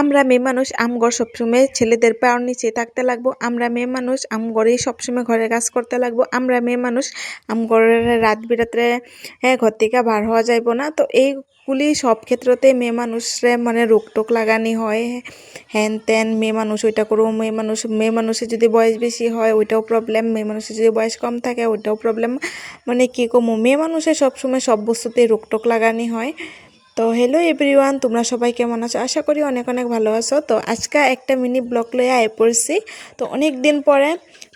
আমরা মেয়ে মানুষ আমঘর সবসময় ছেলেদের পাওয়ার নিচে থাকতে লাগবো। আমরা মেয়ে মানুষ আমঘরেই সবসময় ঘরের কাজ করতে লাগবো। আমরা মেয়ে মানুষ আমঘরের রাত বিরাত্রে ঘর থেকে বার হওয়া যাইব না। তো এইগুলি সব ক্ষেত্রতে মেয়ে মানুষরে মানে রোকটোক লাগানি হয়, হ্যান ত্যান মেয়ে মানুষ ওইটা করবো, মেয়ে মানুষের যদি বয়স বেশি হয় ওইটাও প্রবলেম, মেয়ে মানুষের যদি বয়স কম থাকে ওইটাও প্রবলেম। মানে কী কমো, মেয়ে মানুষের সবসময় সব বস্তুতেই রোকটোক লাগানি হয়। তো হ্যালো এভরিওয়ান, তোমরা সবাই কেমন আছো? আশা করি অনেক অনেক ভালো আছো। তো আজকে একটা মিনি ব্লগ লয়ে আয় পড়ছি, তো অনেক দিন পরে।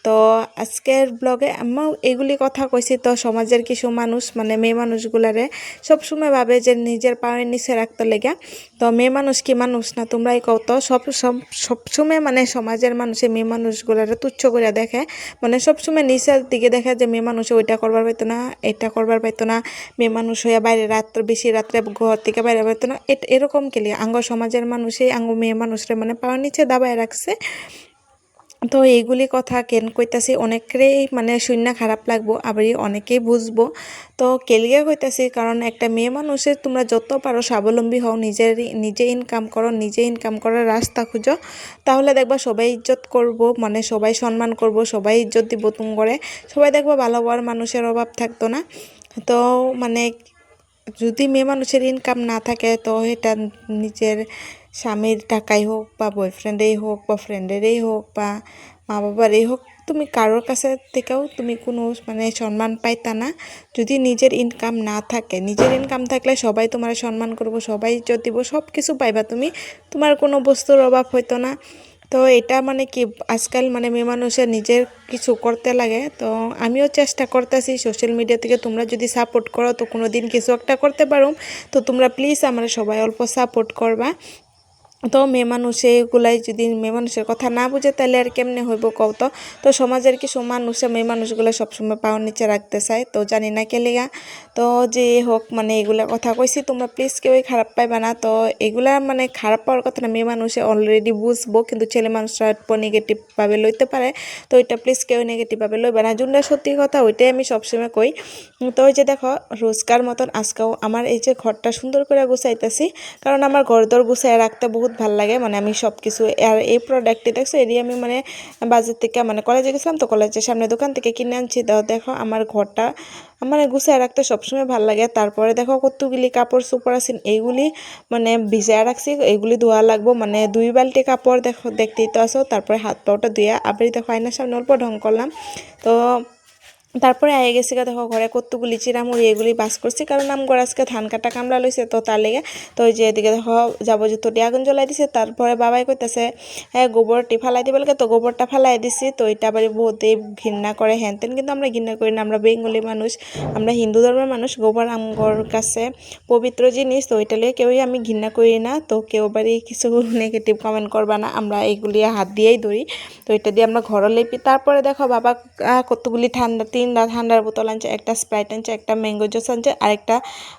তো আজকের ব্লগে আমিও এগুলি কথা কইছি। তো সমাজের কিছু মানুষ মানে মেয়ে মানুষগুলারে সবসময় ভাবে যে নিজের পায়ের নিচে রাখতে লেগে। তো মেয়ে মানুষ কি মানুষ না? তোমরাই কও তো। সবসময় মানে সমাজের মানুষে মেয়ে মানুষগুলারে তুচ্ছ করে দেখে, মানে সবসময় নিচের দিকে দেখে যে মেয়ে মানুষ ওইটা করবার পাইতো না, এটা করবার পাইতো না, মেয়ে মানুষ হইয়া বাইরে বেশি রাত্রে ঘর থেকে বাইরে পাইতো না। এরকম কেলি আঙ্গ সমাজের মানুষই আঙ্গ মেয়ে মানুষরা মানে পাওয়ার নিচে দাবায় রাখছে। তো এইগুলি কথা কেন কইতাছি, অনেকেরই মানে শূন্য খারাপ লাগবো, আবার অনেকেই বুঝবো। তো কেলিয়া কইতাছি কারণ একটা মেয়ে মানুষের তোমরা যত পারো স্বাবলম্বী হও, নিজে ইনকাম করো, নিজে ইনকাম করার রাস্তা খুঁজো, তাহলে দেখবা সবাই ইজ্জত করব, মানে সবাই সম্মান করব, সবাই ইজ্জত দিব তুম করে, সবাই দেখবা ভালো হওয়ার মানুষের অভাব থাকতো না। তো মানে যদি মেয়ে মানুষের ইনকাম না থাকে তো এটা নিজের স্বামীর টাকাই হোক বা বয়ফ্রেন্ডেই হোক বা ফ্রেন্ডেরই হোক বা মা বাবারই হোক, তুমি কারোর কাছে থেকেও তুমি কোনো মানে সম্মান পাইতা না যদি নিজের ইনকাম না থাকে। নিজের ইনকাম থাকলে সবাই তোমার সম্মান করবো, সবাই ইজ্জত দিব, সব কিছু পাইবা তুমি, তোমার কোনো বস্তুর অভাব হইতো না। তো এটা মানে কি আজকাল মানে মেয়ে মানুষের নিজের কিছু করতে লাগে। তো আমিও চেষ্টা করতেছি সোশ্যাল মিডিয়া থেকে, তোমরা যদি সাপোর্ট করো তো কোনো দিন কিছু একটা করতে পারো। তো তোমরা প্লিজ আমার সবাই অল্প সাপোর্ট করবা। তো মেয়ে মানুষ এগুলাই যদি মেয়ে মানুষের কথা না বুঝে তাহলে আর কেমনে হইব কও তো। তো সমাজের কিছু মানুষে মেয়ে মানুষগুলো সবসময় পাওয়ার নিচে রাখতে চায়, তো জানি না কেলিগা। তো যে হোক মানে এগুলা কথা কইছি, তোমরা প্লিজ কেউই খারাপ পাইবা না। তো এগুলা মানে খারাপ পাওয়ার কথা না, মেয়ে মানুষে অলরেডি বুঝবো, কিন্তু ছেলে মানুষরা নেগেটিভভাবে লইতে পারে। তো ওইটা প্লিজ কেউ নেগেটিভভাবে লইবে না, যোনটা সত্যি কথা ওইটাই আমি সবসময় কই। তো ওই যে দেখো রোজকার মতন আজকেও আমার এই যে ঘরটা সুন্দর করে গুছাইতেছি, কারণ আমার ঘর দর গুছাই রাখতে বহুত ভাল লাগে। মানে আমি সব কিছু আর এই প্রোডাক্টটি দেখছো এটি আমি মানে বাজার থেকে মানে কলেজে গেছিলাম, তো কলেজের সামনে দোকান থেকে কিনে আনছি। তো দেখো আমার ঘরটা মানে গুছাই রাখতে সবসময় ভাল লাগে। তারপরে দেখো কতগুলি কাপড় চোপড় আছে, এইগুলি মানে ভিজায় রাখছি, এইগুলি ধোয়া লাগবো, মানে 2 বালতি কাপড় দেখো, দেখতেই তো আসো। তারপরে হাত পাওটা ধুয়ে আবার দেখো আয়নার সামনে অল্প ঢং করলাম। তো তারপরে আয়ে গেছি দেখো ঘরে কতগুলি চিরামুড়ি এগুলি বাস করছি, কারণ আমগর আজকে ধান কাটা কামলা লইছে, তো তার লেগে। তো ওই যে এদিকে দেখো যাবো দিয়ে আগুন জ্বলাই দিছে। তারপরে বাবাই কইতেছে গোবরটি ফালাই দিবে লাগে, তো গোবরটা ফালাই দিছি। তো এটা আবার বহুতেই ঘৃণা করে হ্যান তেন, কিন্তু আমরা ঘৃণা করি না, আমরা বেঙ্গলি মানুষ, আমরা হিন্দু ধর্মের মানুষ। গোবর আমগর কাছে পবিত্র জিনিস, তো ওইটা লিয়ে কেউই আমি ঘৃণা করি না। তো কেউ বাড়ি কিছু নেগেটিভ কমেন্ট করবা না, আমরা এইগুলি হাত দিয়েই ধরি। তো এটা দিয়ে আমরা ঘরও লেপি। তারপরে দেখো বাবা কতগুলি তিনটা ঠান্ডার বোতল আনছে, একটা স্প্রাইট আনছে, একটা ম্যাঙ্গো জুস আনছে, আর একটা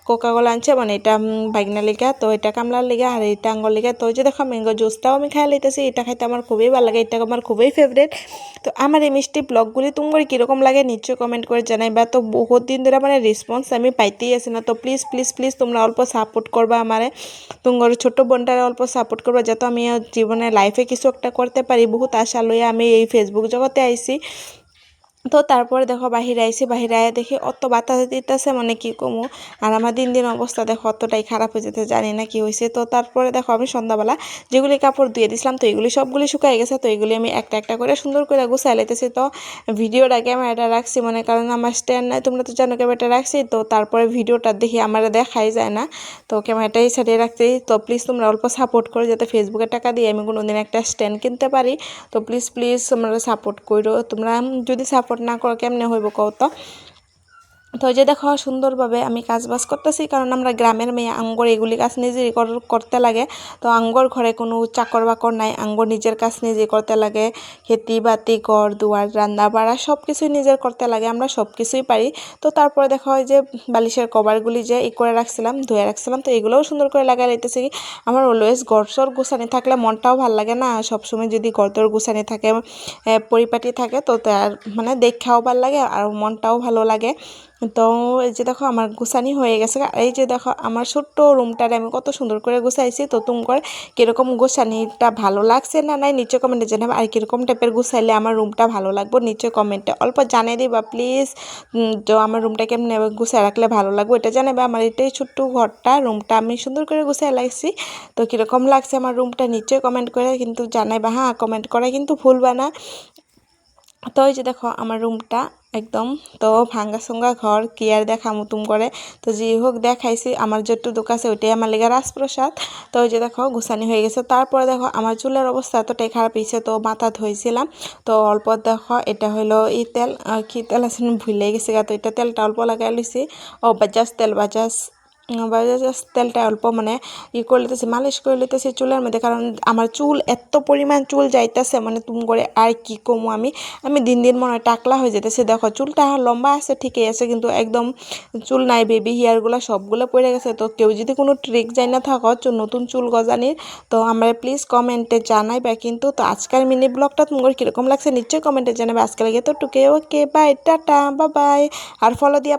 কোকাকোলা আনছে, মানে এটা বাইগনা লিগা, তো এটা কামলার লিগা, আর এটা আঙ্গর লিগা। তো ওই যে দেখো ম্যাঙ্গো জুসটাও আমি খাই লইতেছি, এটা খাইতে আমার খুবই ভালো লাগে, এটা আমার খুবই ফেভারিট। তো আমার এই মিষ্টি ব্লগগুলি তোমার কীরকম লাগে নিশ্চয়ই কমেন্ট করে জানাইবা। তো বহুত দিন ধরে মানে রেসপন্স আমি পাইতেই আসি না। তো প্লিজ প্লিজ প্লিজ তোমরা অল্প সাপোর্ট করবা আমারে, তোমার ছোটো বোনটারে অল্প সাপোর্ট করবা, যাতে আমি জীবনে লাইফে কিছু একটা করতে পারি। বহুত আশা লইয়া আমি এই ফেসবুক জগতে আইছি। তো তারপরে দেখো বাহিরে আইসি, বাহিরে আয়া দেখি অত বাতাস দিতেছে, মানে কি কমু। আর আমার দিন দিন অবস্থা দেখো অতটাই খারাপ হয়ে যেতে, জানি না কি হয়েছে। তো তারপরে দেখো আমি সন্ধ্যাবেলা যেগুলি কাপড় ধুয়ে দিছিলাম, তো এগুলি সবগুলি শুকাই গেছে। তো এগুলি আমি একটা একটা করে সুন্দর করে গুছাই লাইতেছি। তো ভিডিওটা ক্যামেরাটা রাখছি, মানে কারণ আমার স্ট্যান্ড নাই, তোমরা তো জানো ক্যামেরাটা রাখছি। তো তারপরে ভিডিওটা দেখি আমার দেখাই যায় না, তো ক্যামেরাটাই ছাড়িয়ে রাখছি। তো প্লিজ তোমরা অল্প সাপোর্ট করো, যাতে ফেসবুকের টাকা দিয়ে আমি কোনোদিন একটা স্ট্যান্ড কিনতে পারি। তো প্লিজ প্লিজ তোমরা সাপোর্ট করো, তোমরা যদি সাপোর্ট না করো কেমনে হইব কও তো। তো যে দেখো সুন্দরভাবে আমি কাজ বাজ করতেছি, কারণ আমরা গ্রামের মেয়ে, আঙ্গর এগুলি কাজ নিজেই করতে লাগে। তো আঙ্গর ঘরে কোনো চাকর বাকর নাই, আঙ্গর নিজের কাজ নিজেই করতে লাগে। খেতি বাতি ঘর দুয়ার রান্না বাড়া সব কিছুই নিজের করতে লাগে, আমরা সব কিছুই পারি। তো তারপরে দেখো ওই যে বালিশের কভারগুলি যে করে রাখছিলাম, ধুয়ে রাখছিলাম, তো এগুলোও সুন্দর করে লাগাই লাইতেছি। আমার অলওয়েজ ঘর গুছানি থাকলে মনটাও ভালো লাগে না, সবসময় যদি ঘর গুছানি থাকে পরিপাটি থাকে, তো তার মানে দেখাও ভালো লাগে আর মনটাও ভালো লাগে। তো এই যে দেখো আমার গুছানি হয়ে গেছে। এই যে দেখো আমার ছোট্ট রুমটারে আমি কত সুন্দর করে গুছাইছি। তো তোমার কীরকম গুছানিটা ভালো লাগছে না নাই নিচে কমেন্টে জানাবে, আর কীরকম টাইপের গুছাইলে আমার রুমটা ভালো লাগবে নিচে কমেন্টে অল্প জানিয়ে দিবা প্লিজ। তো আমার রুমটা কেমনে গুছাই রাখলে ভালো লাগবে এটা জানাবে। আমার এটাই ছোট্ট ঘরটা, রুমটা আমি সুন্দর করে গুছাই লাগছি। তো কীরকম লাগছে আমার রুমটা নিচে কমেন্ট করে কিন্তু জানাইবা, হ্যাঁ কমেন্ট করা কিন্তু ভুলবা না। তো এই যে দেখো আমার রুমটা একদম তো ভাঙ্গা সঙ্গা ঘর কি আর দেখামু তুম করে। তো যাই হোক দেখাইছি আমার যেটুকু আছে ওইটাই আমার লেগে রাজপ্রসাদ। তো ওই যে দেখো গুছানি হয়ে গেছে। তারপরে দেখো আমার চুলের অবস্থা এতটাই খারাপ হয়েছে, তো মাথা ধুইছিলাম। তো অল্প দেখো এটা হলো এই তেল, কি তেল আছে ভুলে গেছে গা। তো এটা তেলটা অল্প লাগাই লইছি, ও বাজাজ তেল, বাজাজ তেলটা অল্প মানে করে লইতেছি, মালিশ করে লইতেছি চুলের মধ্যে। কারণ আমার চুল এত পরিমাণ চুল যাইতেছে মানে তুমি করে আর কি কমু আমি আমি দিন দিন মনে হয় টাকলা হয়ে যেতেছে। দেখো চুলটা লম্বা আছে ঠিকই আছে, কিন্তু একদম চুল নাই, বেবি হেয়ারগুলো সবগুলো পড়ে গেছে। তো কেউ যদি কোনো ট্রিক জানি না থাকো নতুন চুল গজানির, তো আমরা প্লিজ কমেন্টে জানাইবা কিন্তু। তো আজকের মিনি ব্লগটা তোমার কীরকম লাগছে নিশ্চয়ই কমেন্টে জানাবে। আজকে লাগে তো টুকে, okay bye, tata, bye bye. আর ফলো দিয়া